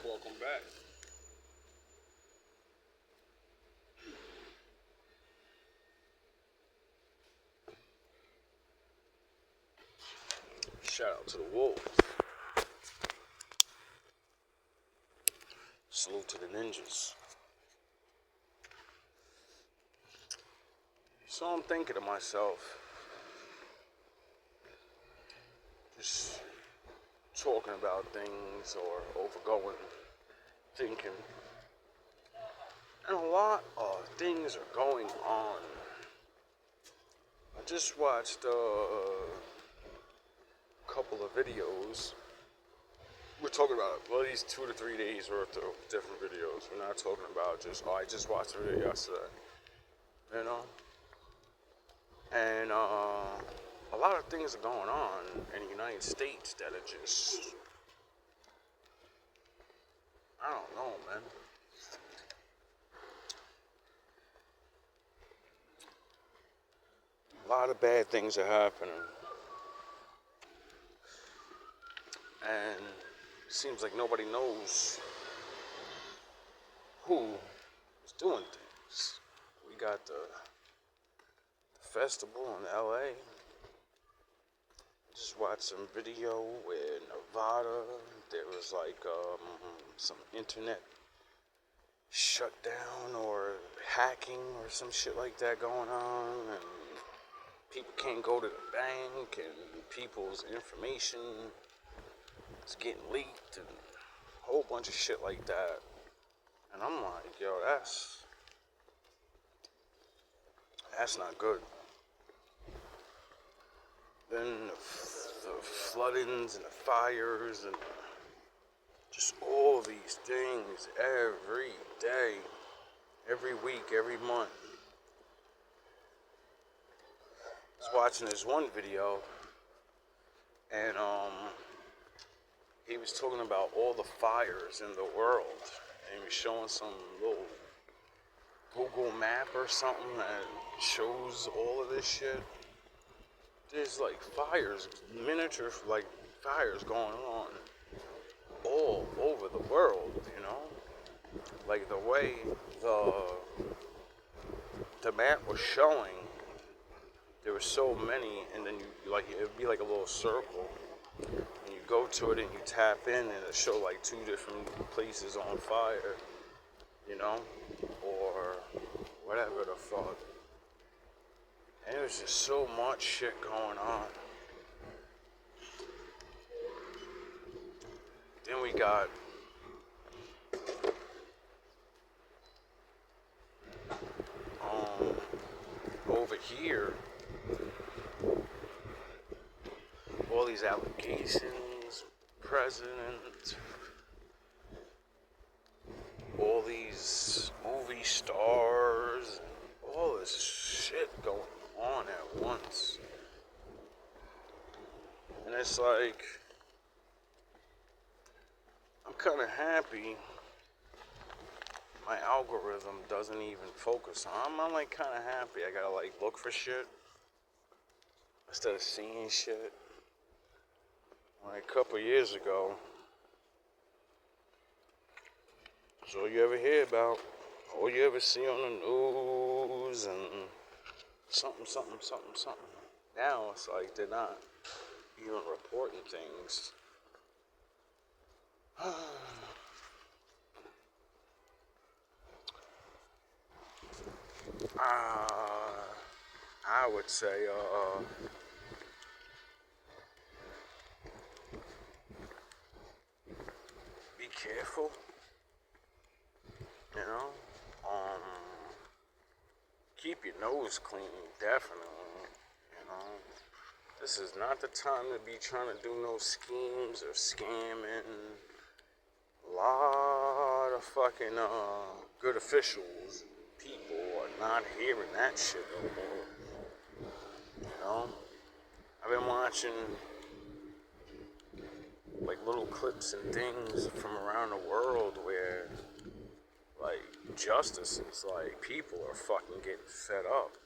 welcome back. Shout out to the Wolves. Salute to the Ninjas. So I'm thinking to myself, just talking about things or overgoing, thinking, and a lot of things are going on. I just watched a couple of videos. We're talking about at least 2 to 3 days worth of different videos. We're not talking about just, I just watched a video yesterday, you know? And a lot of things are going on in the United States that are just, I don't know, man. A lot of bad things are happening. And it seems like nobody knows who is doing things. We got the festival in LA. Just watched some video in Nevada. There was like some internet shutdown or hacking or some shit like that going on, and people can't go to the bank, and people's information is getting leaked, and a whole bunch of shit like that. And I'm like, yo, that's not good. Then the floodings and the fires and just all these things every day, every week, every month. I was watching this one video, and he was talking about all the fires in the world, and he was showing some little Google map or something that shows all of this shit. There's like fires, miniature like fires going on all over the world, you know? Like the way the map was showing, there were so many, and then you like, it'd be like a little circle, and you go to it and you tap in and it'll show like 2 different places on fire, you know? Or whatever the fuck. And there's just so much shit going on. Then we got over here, all these allegations, president, all these movie stars, all this shit going on at once. And it's like, I'm kind of happy my algorithm doesn't even focus on. I'm like kind of happy. I gotta like look for shit instead of seeing shit. Like a couple years ago, that's all you ever hear about, all you ever see on the news, and something. Now it's like they're not even reporting things. I would say, be careful, you know, keep your nose clean, definitely, you know. This is not the time to be trying to do no schemes or scamming. A lot of fucking good officials, people are not hearing that shit no more. You know, I've been watching like little clips and things from around the world where like justices, like people are fucking getting fed up.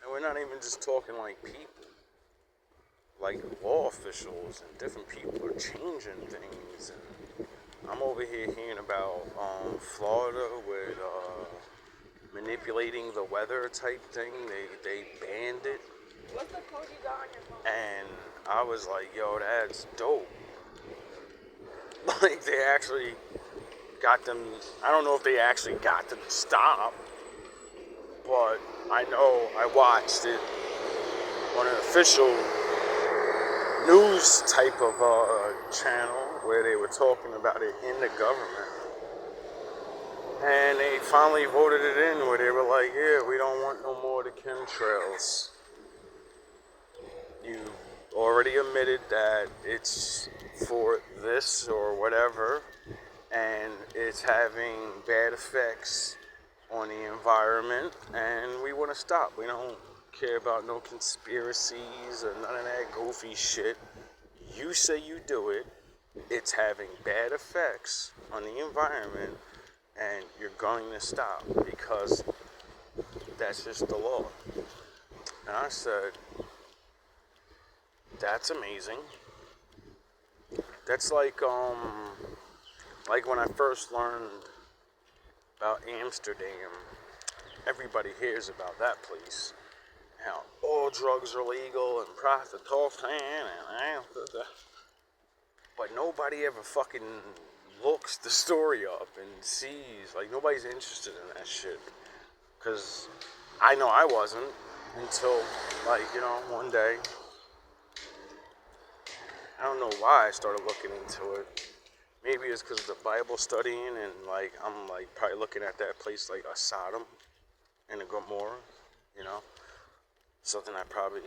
And we're not even just talking like people. like law officials and different people are changing things, and I'm over here hearing about Florida with manipulating the weather type thing. They banned it. What's the code you got on your phone? And I was like, yo, that's dope. Like they actually got them. I don't know if they actually got them to stop, but I know I watched it on an official news type of channel where they were talking about it in the government. And they finally voted it in where they were like, yeah, we don't want no more of the chemtrails. You already admitted that it's for this or whatever, and it's having bad effects on the environment, and we want to stop. We don't care about no conspiracies or none of that goofy shit. You say you do it, it's having bad effects on the environment, and you're going to stop because that's just the law. And I said, that's amazing. That's like when I first learned about Amsterdam. Everybody hears about that place. How all drugs are legal and prostitution and but nobody ever fucking looks the story up and sees. Like nobody's interested in that shit. Cause I know I wasn't until one day. I don't know why I started looking into it. Maybe it's because of the Bible studying and I'm probably looking at that place like a Sodom and a Gomorrah, something I probably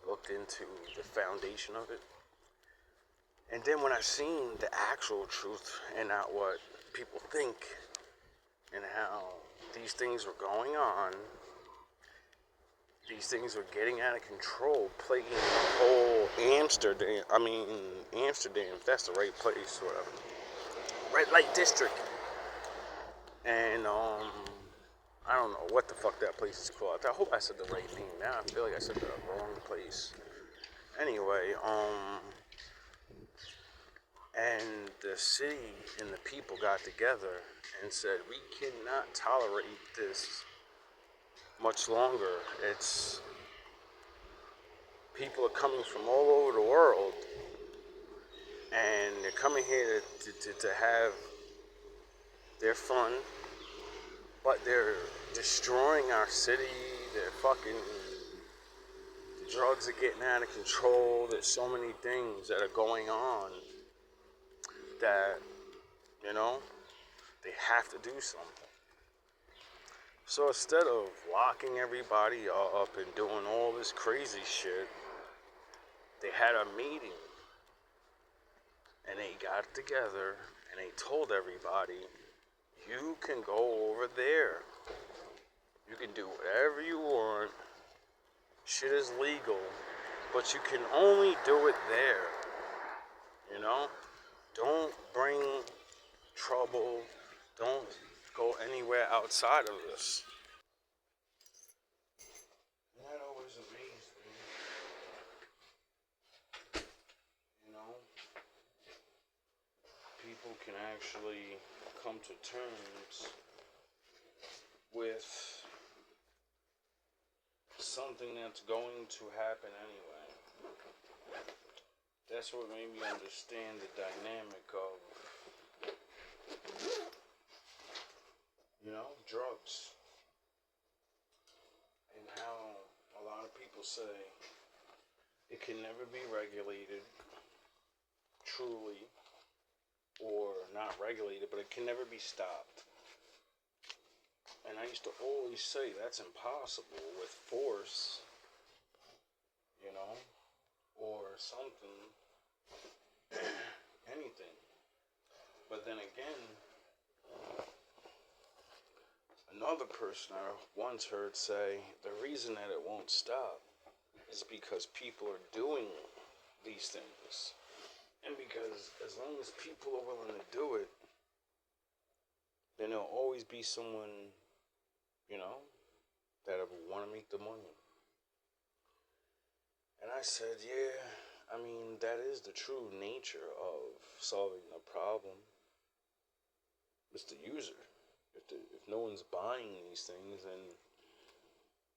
looked into the foundation of it. And then when I seen the actual truth and not what people think and how these things were going on, these things were getting out of control, plaguing the whole Amsterdam, if that's the right place, whatever. Red light district. And, I don't know what the fuck that place is called. I hope I said the right name. Now I feel like I said the wrong place. Anyway, and the city and the people got together and said, we cannot tolerate this much longer. It's people are coming from all over the world, and they're coming here to have their fun, but they're destroying our city. They're the drugs are getting out of control. There's so many things that are going on that, they have to do something. So instead of locking everybody up and doing all this crazy shit, they had a meeting and they got together and they told everybody, you can go over there. You can do whatever you want. Shit is legal, but you can only do it there. Don't bring trouble. Don't go anywhere outside of this. That always amazed me. People can actually come to terms with something that's going to happen anyway. That's what made me understand the dynamic of, drugs. And how a lot of people say it can never be regulated truly, or not regulated, but it can never be stopped. And I used to always say that's impossible with force, or something, anything. But then again, another person I once heard say the reason that it won't stop is because people are doing these things. And because as long as people are willing to do it, then there'll always be someone, that will want to make the money. And I said, yeah, I mean, that is the true nature of solving a problem. It's the user. If no one's buying these things, then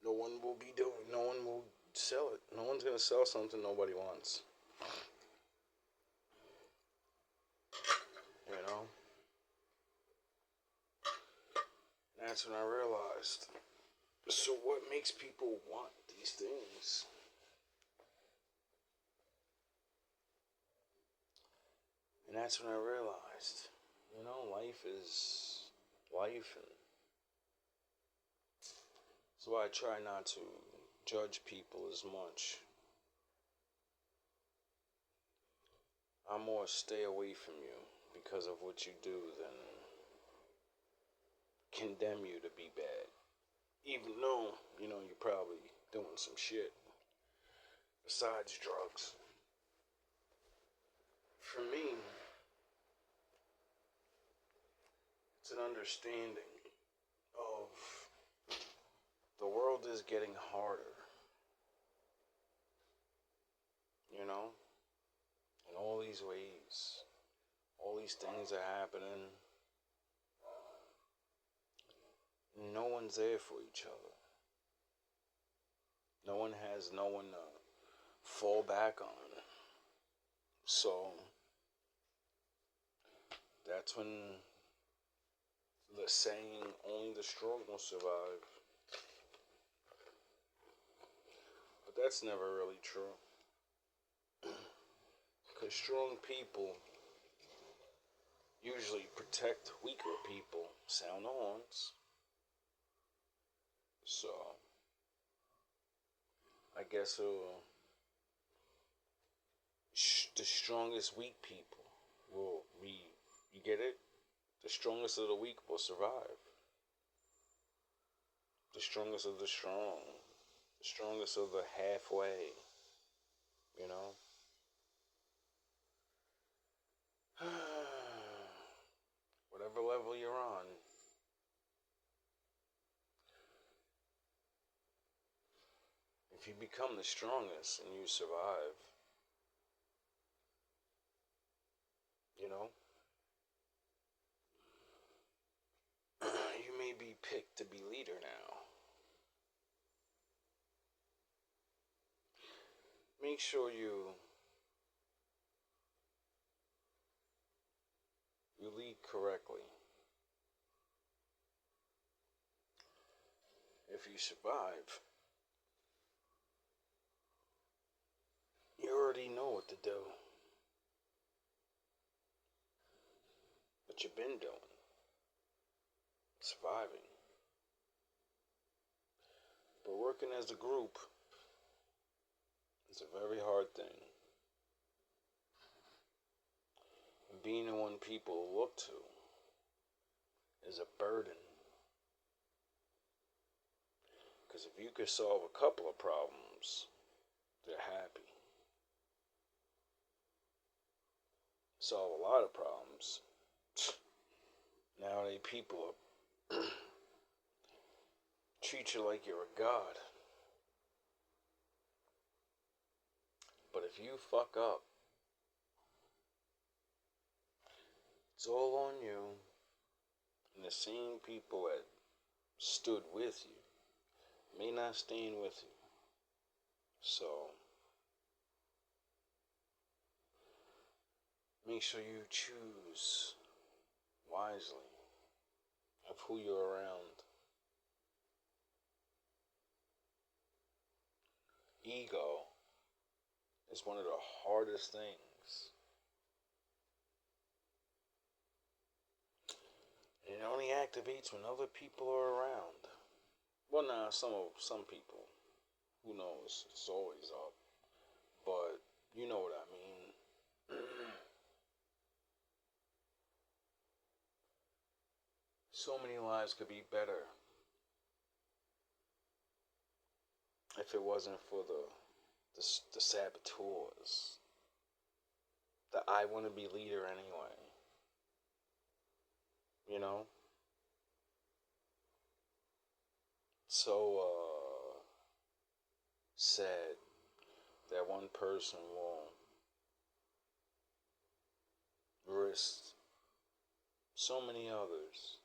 no one will sell it. No one's gonna sell something nobody wants. You know? That's when I realized. So what makes people want these things? And that's when I realized, life is life, and that's why I try not to judge people as much. I more stay away from you because of what you do than condemn you to be bad. Even though, you're probably doing some shit besides drugs. For me, it's an understanding of the world is getting harder. In all these ways. All these things are happening. No one's there for each other. No one has no one to fall back on. So that's when the saying, only the strong will survive. But that's never really true. Because strong people usually protect weaker people. Sound the horns. So, I guess the strongest weak people you get it? The strongest of the weak will survive. The strongest of the strong. The strongest of the halfway. Whatever level you're on. If you become the strongest and you survive, you may be picked to be leader now. Make sure you lead correctly. If you survive, you already know what to do. What you've been doing. Surviving. But working as a group is a very hard thing. And being the one people look to is a burden. Because if you could solve a couple of problems, they're happy. Solve a lot of problems. Nowadays people treat you like you're a god. But if you fuck up, it's all on you. And the same people that stood with you may not stand with you. So, make sure you choose wisely of who you're around. Ego is one of the hardest things. It only activates when other people are around. Well, nah, some people, who knows? It's always up. But you know what I mean. So many lives could be better if it wasn't for the saboteurs. The I want to be leader anyway. So sad that one person will risked so many others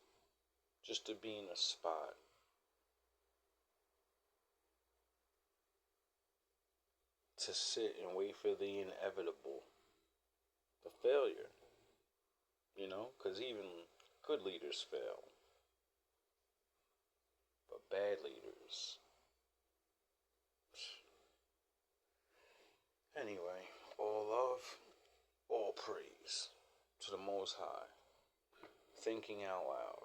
just to be in a spot. To sit and wait for the inevitable, the failure, because even good leaders fail, but bad leaders. Anyway, all love, all praise to the Most High. Thinking out loud.